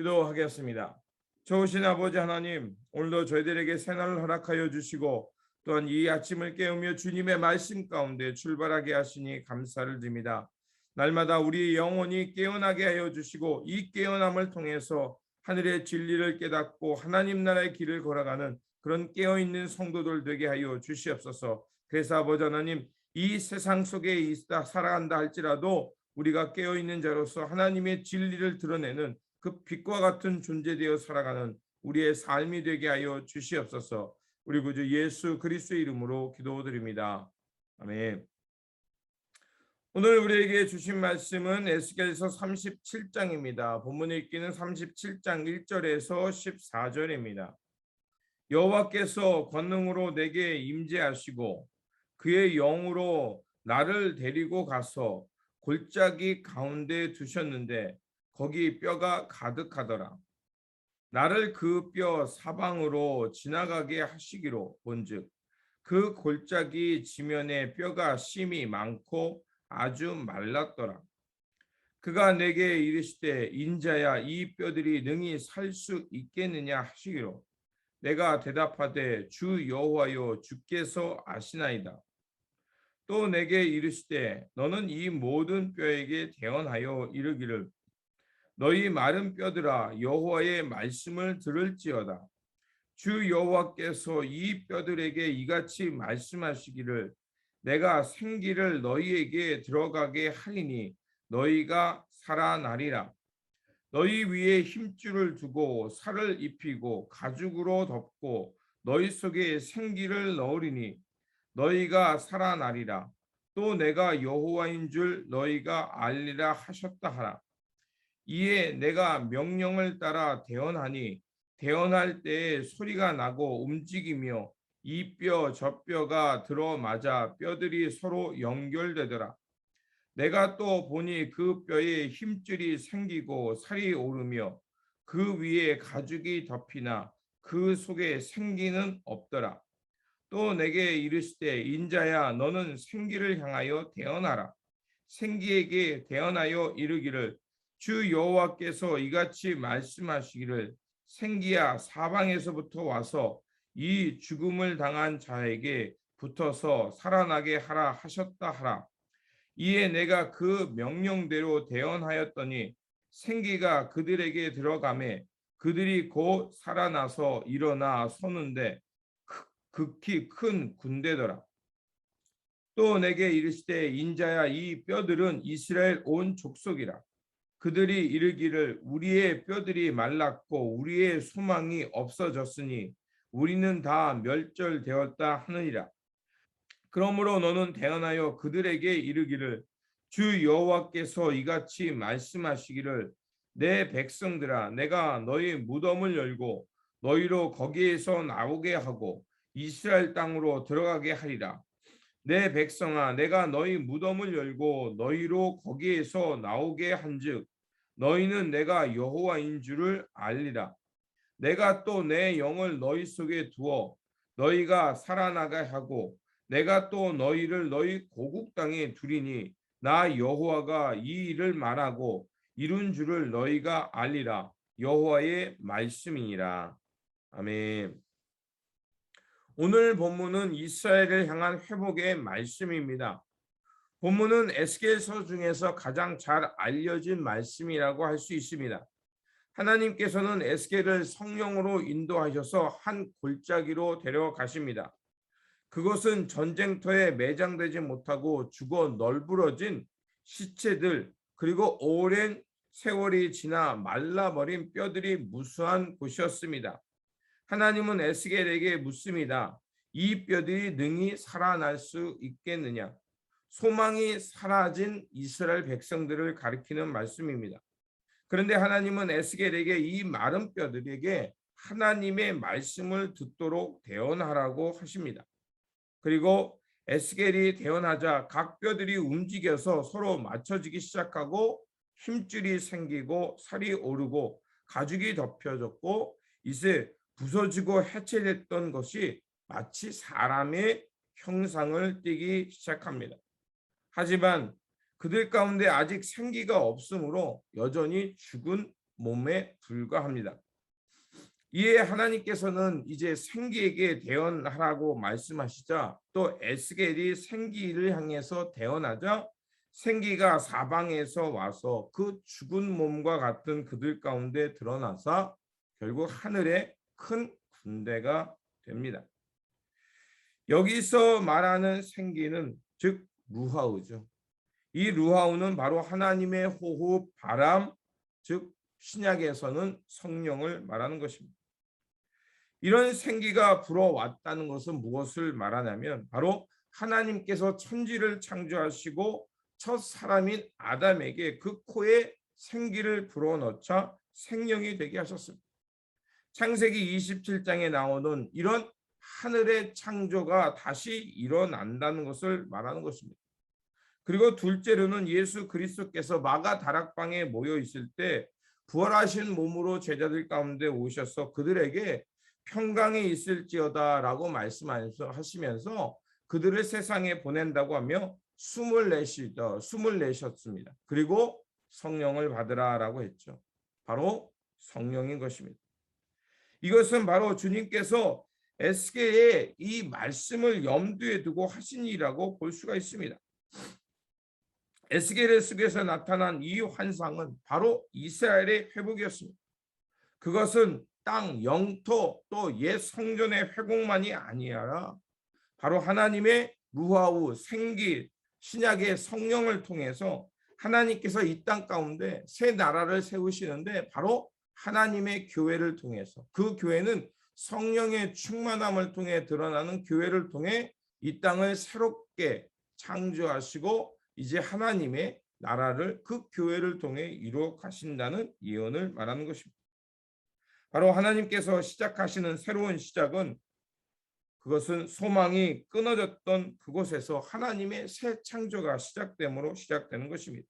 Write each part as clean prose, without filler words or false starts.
기도하겠습니다. 좋으신 아버지 하나님, 오늘도 저희들에게 새날을 허락하여 주시고 또한 이 아침을 깨우며 주님의 말씀 가운데 출발하게 하시니 감사를 드립니다. 날마다 우리 영혼이 깨어나게 하여 주시고 이 깨어남을 통해서 하늘의 진리를 깨닫고 하나님 나라의 길을 걸어가는 그런 깨어있는 성도들 되게 하여 주시옵소서. 그래서 아버지 하나님, 이 세상 속에 있다 살아간다 할지라도 우리가 깨어있는 자로서 하나님의 진리를 드러내는 그 빛과 같은 존재되어 살아가는 우리의 삶이 되게 하여 주시옵소서. 우리 구주 예수 그리스도의 이름으로 기도드립니다. 아멘. 오늘 우리에게 주신 말씀은 에스겔서 37장입니다. 본문 읽기는 37장 1절에서 14절입니다. 여호와께서 권능으로 내게 임재하시고 그의 영으로 나를 데리고 가서 골짜기 가운데 두셨는데 거기 뼈가 가득하더라. 나를 그 뼈 사방으로 지나가게 하시기로 본즉 그 골짜기 지면에 뼈가 심이 많고 아주 말랐더라. 그가 내게 이르시되 인자야 이 뼈들이 능히 살 수 있겠느냐 하시기로 내가 대답하되 주 여호와여 주께서 아시나이다. 또 내게 이르시되 너는 이 모든 뼈에게 대언하여 이르기를 너희 마른 뼈들아 여호와의 말씀을 들을지어다. 주 여호와께서 이 뼈들에게 이같이 말씀하시기를 내가 생기를 너희에게 들어가게 하리니 너희가 살아나리라. 너희 위에 힘줄을 두고 살을 입히고 가죽으로 덮고 너희 속에 생기를 넣으리니 너희가 살아나리라. 또 내가 여호와인 줄 너희가 알리라 하셨다 하라. 이에 내가 명령을 따라 대언하니 대언할 때에 소리가 나고 움직이며 이 뼈 저 뼈가 들어맞아 뼈들이 서로 연결되더라. 내가 또 보니 그 뼈에 힘줄이 생기고 살이 오르며 그 위에 가죽이 덮이나 그 속에 생기는 없더라. 또 내게 이르시되 인자야 너는 생기를 향하여 대언하라. 생기에게 대언하여 이르기를 주 여호와께서 이같이 말씀하시기를 생기야 사방에서부터 와서 이 죽음을 당한 자에게 붙어서 살아나게 하라 하셨다 하라. 이에 내가 그 명령대로 대언하였더니 생기가 그들에게 들어가매 그들이 곧 살아나서 일어나 서는데 극히 큰 군대더라. 또 내게 이르시되 인자야 이 뼈들은 이스라엘 온 족속이라. 그들이 이르기를 우리의 뼈들이 말랐고 우리의 소망이 없어졌으니 우리는 다 멸절되었다 하느니라. 그러므로 너는 대언하여 그들에게 이르기를 주 여호와께서 이같이 말씀하시기를 내 백성들아 내가 너희 무덤을 열고 너희로 거기에서 나오게 하고 이스라엘 땅으로 들어가게 하리라. 내 백성아 내가 너희 무덤을 열고 너희로 거기에서 나오게 한즉 너희는 내가 여호와인 줄을 알리라. 내가 또 내 영을 너희 속에 두어 너희가 살아나게 하고 내가 또 너희를 너희 고국 땅에 두리니 나 여호와가 이 일을 말하고 이룬 줄을 너희가 알리라. 여호와의 말씀이니라. 아멘. 오늘 본문은 이스라엘을 향한 회복의 말씀입니다. 본문은 에스겔서 중에서 가장 잘 알려진 말씀이라고 할 수 있습니다. 하나님께서는 에스겔을 성령으로 인도하셔서 한 골짜기로 데려가십니다. 그것은 전쟁터에 매장되지 못하고 죽어 널브러진 시체들 그리고 오랜 세월이 지나 말라버린 뼈들이 무수한 곳이었습니다. 하나님은 에스겔에게 묻습니다. 이 뼈들이 능히 살아날 수 있겠느냐? 소망이 사라진 이스라엘 백성들을 가리키는 말씀입니다. 그런데 하나님은 에스겔에게 이 마른 뼈들에게 하나님의 말씀을 듣도록 대언하라고 하십니다. 그리고 에스겔이 대언하자 각 뼈들이 움직여서 서로 맞춰지기 시작하고 힘줄이 생기고 살이 오르고 가죽이 덮여졌고 이제 부서지고 해체됐던 것이 마치 사람의 형상을 띠기 시작합니다. 하지만 그들 가운데 아직 생기가 없으므로 여전히 죽은 몸에 불과합니다. 이에 하나님께서는 이제 생기에게 대언하라고 말씀하시자 또 에스겔이 생기를 향해서 대언하자 생기가 사방에서 와서 그 죽은 몸과 같은 그들 가운데 드러나서 결국 하늘에 큰 군대가 됩니다. 여기서 말하는 생기는 즉 루하우죠. 이 루하우는 바로 하나님의 호흡, 바람, 즉 신약에서는 성령을 말하는 것입니다. 이런 생기가 불어왔다는 것은 무엇을 말하냐면 바로 하나님께서 천지를 창조하시고 첫 사람인 아담에게 그 코에 생기를 불어넣자 생명이 되게 하셨습니다. 창세기 27장에 나오는 이런 하늘의 창조가 다시 일어난다는 것을 말하는 것입니다. 그리고 둘째로는 예수 그리스도께서 마가 다락방에 모여 있을 때 부활하신 몸으로 제자들 가운데 오셔서 그들에게 평강에 있을지어다라고 말씀하시면서 그들을 세상에 보낸다고 하며 숨을 내셨습니다. 그리고 성령을 받으라라고 했죠. 바로 성령인 것입니다. 이것은 바로 주님께서 에스겔의 이 말씀을 염두에 두고 하신 일이라고 볼 수가 있습니다. 에스겔의 속에서 나타난 이 환상은 바로 이스라엘의 회복이었습니다. 그것은 땅, 영토 또 옛 성전의 회복만이 아니라 바로 하나님의 루하우, 생기, 신약의 성령을 통해서 하나님께서 이 땅 가운데 새 나라를 세우시는데 바로 하나님의 교회를 통해서 그 교회는 성령의 충만함을 통해 드러나는 교회를 통해 이 땅을 새롭게 창조하시고 이제 하나님의 나라를 그 교회를 통해 이루어 가신다는 예언을 말하는 것입니다. 바로 하나님께서 시작하시는 새로운 시작은 그것은 소망이 끊어졌던 그곳에서 하나님의 새 창조가 시작됨으로 시작되는 것입니다.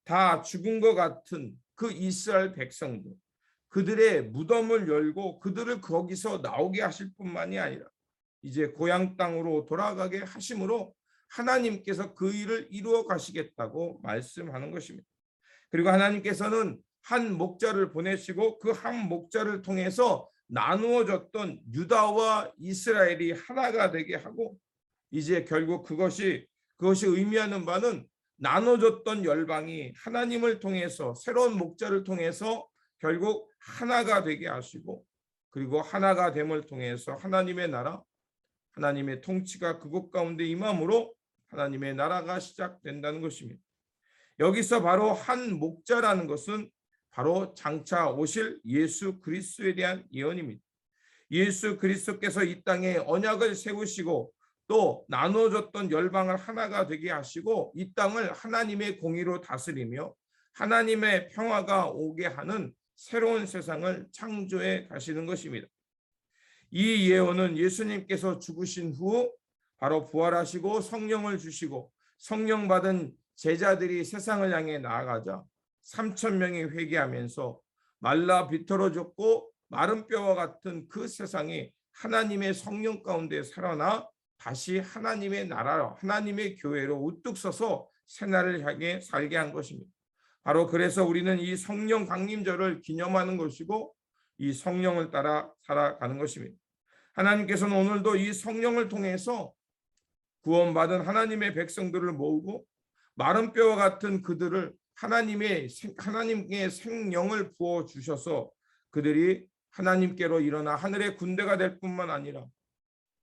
다 죽은 것 같은 그 이스라엘 백성들, 그들의 무덤을 열고 그들을 거기서 나오게 하실 뿐만이 아니라 이제 고향 땅으로 돌아가게 하심으로 하나님께서 그 일을 이루어 가시겠다고 말씀하는 것입니다. 그리고 하나님께서는 한 목자를 보내시고 그 한 목자를 통해서 나누어졌던 유다와 이스라엘이 하나가 되게 하고 이제 결국 그것이 의미하는 바는 나눠졌던 열방이 하나님을 통해서 새로운 목자를 통해서 결국 하나가 되게 하시고 그리고 하나가 됨을 통해서 하나님의 나라, 하나님의 통치가 그곳 가운데 임함으로 하나님의 나라가 시작된다는 것입니다. 여기서 바로 한 목자라는 것은 바로 장차 오실 예수 그리스도에 대한 예언입니다. 예수 그리스도께서 이 땅에 언약을 세우시고 또 나눠졌던 열방을 하나가 되게 하시고 이 땅을 하나님의 공의로 다스리며 하나님의 평화가 오게 하는 새로운 세상을 창조해 가시는 것입니다. 이 예언은 예수님께서 죽으신 후 바로 부활하시고 성령을 주시고 성령 받은 제자들이 세상을 향해 나아가자 3,000명이 회개하면서 말라 비틀어졌고 마른 뼈와 같은 그 세상이 하나님의 성령 가운데 살아나 다시 하나님의 나라, 하나님의 교회로 우뚝 서서 새날을 향해 살게 한 것입니다. 바로 그래서 우리는 이 성령 강림절을 기념하는 것이고 이 성령을 따라 살아가는 것입니다. 하나님께서는 오늘도 이 성령을 통해서 구원받은 하나님의 백성들을 모으고 마른 뼈와 같은 그들을 하나님의 생명을 부어 주셔서 그들이 하나님께로 일어나 하늘의 군대가 될 뿐만 아니라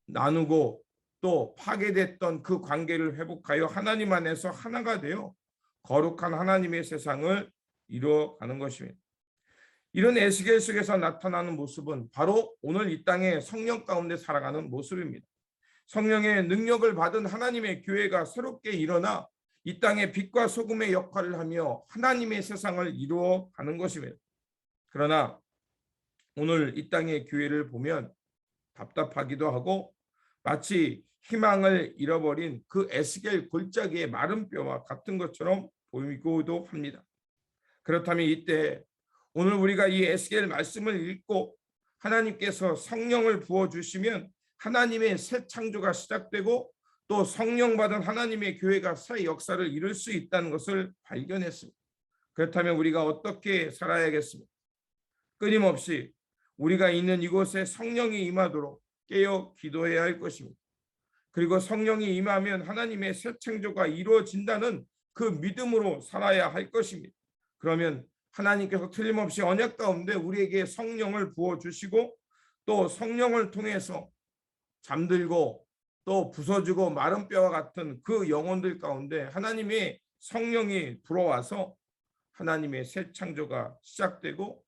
나누고 또 파괴됐던 그 관계를 회복하여 하나님 안에서 하나가 되어 거룩한 하나님의 세상을 이루어가는 것입니다. 이런 에스겔 속에서 나타나는 모습은 바로 오늘 이 땅에 성령 가운데 살아가는 모습입니다. 성령의 능력을 받은 하나님의 교회가 새롭게 일어나 이 땅에 빛과 소금의 역할을 하며 하나님의 세상을 이루어가는 것입니다. 그러나 오늘 이 땅의 교회를 보면 답답하기도 하고 마치 희망을 잃어버린 그 에스겔 골짜기의 마른 뼈와 같은 것처럼 보이기도 합니다. 그렇다면 이때 오늘 우리가 이 에스겔 말씀을 읽고 하나님께서 성령을 부어주시면 하나님의 새 창조가 시작되고 또 성령 받은 하나님의 교회가 새 역사를 이룰 수 있다는 것을 발견했습니다. 그렇다면 우리가 어떻게 살아야겠습니까? 끊임없이 우리가 있는 이곳에 성령이 임하도록 깨어 기도해야 할 것입니다. 그리고 성령이 임하면 하나님의 새 창조가 이루어진다는 그 믿음으로 살아야 할 것입니다. 그러면 하나님께서 틀림없이 언약 가운데 우리에게 성령을 부어주시고 또 성령을 통해서 잠들고 또 부서지고 마른 뼈와 같은 그 영혼들 가운데 하나님의 성령이 불어와서 하나님의 새 창조가 시작되고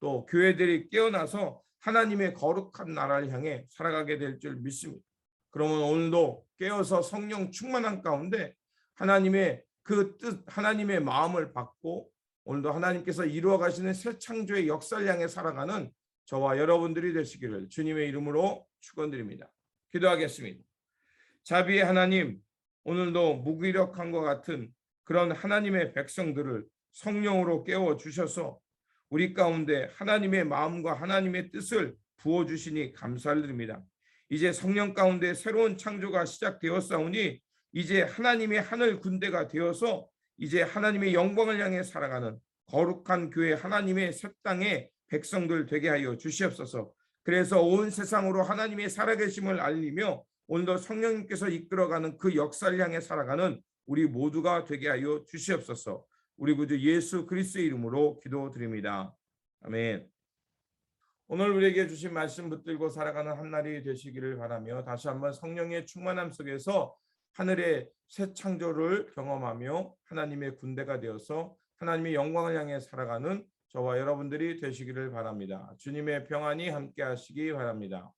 또 교회들이 깨어나서 하나님의 거룩한 나라를 향해 살아가게 될 줄 믿습니다. 그러면 오늘도 깨어서 성령 충만한 가운데 하나님의 그 뜻, 하나님의 마음을 받고 오늘도 하나님께서 이루어 가시는 새 창조의 역사를 향해 살아가는 저와 여러분들이 되시기를 주님의 이름으로 축원드립니다. 기도하겠습니다. 자비의 하나님, 오늘도 무기력한 것 같은 그런 하나님의 백성들을 성령으로 깨워 주셔서 우리 가운데 하나님의 마음과 하나님의 뜻을 부어 주시니 감사를 드립니다. 이제 성령 가운데 새로운 창조가 시작되었사오니 이제 하나님의 하늘 군대가 되어서 이제 하나님의 영광을 향해 살아가는 거룩한 교회 하나님의 새 땅의 백성들 되게 하여 주시옵소서. 그래서 온 세상으로 하나님의 살아계심을 알리며 오늘도 성령님께서 이끌어가는 그 역사를 향해 살아가는 우리 모두가 되게 하여 주시옵소서. 우리 구주 예수 그리스도의 이름으로 기도드립니다. 아멘. 오늘 우리에게 주신 말씀 붙들고 살아가는 한 날이 되시기를 바라며 다시 한번 성령의 충만함 속에서 하늘의 새 창조를 경험하며 하나님의 군대가 되어서 하나님의 영광을 향해 살아가는 저와 여러분들이 되시기를 바랍니다. 주님의 평안이 함께 하시기 바랍니다.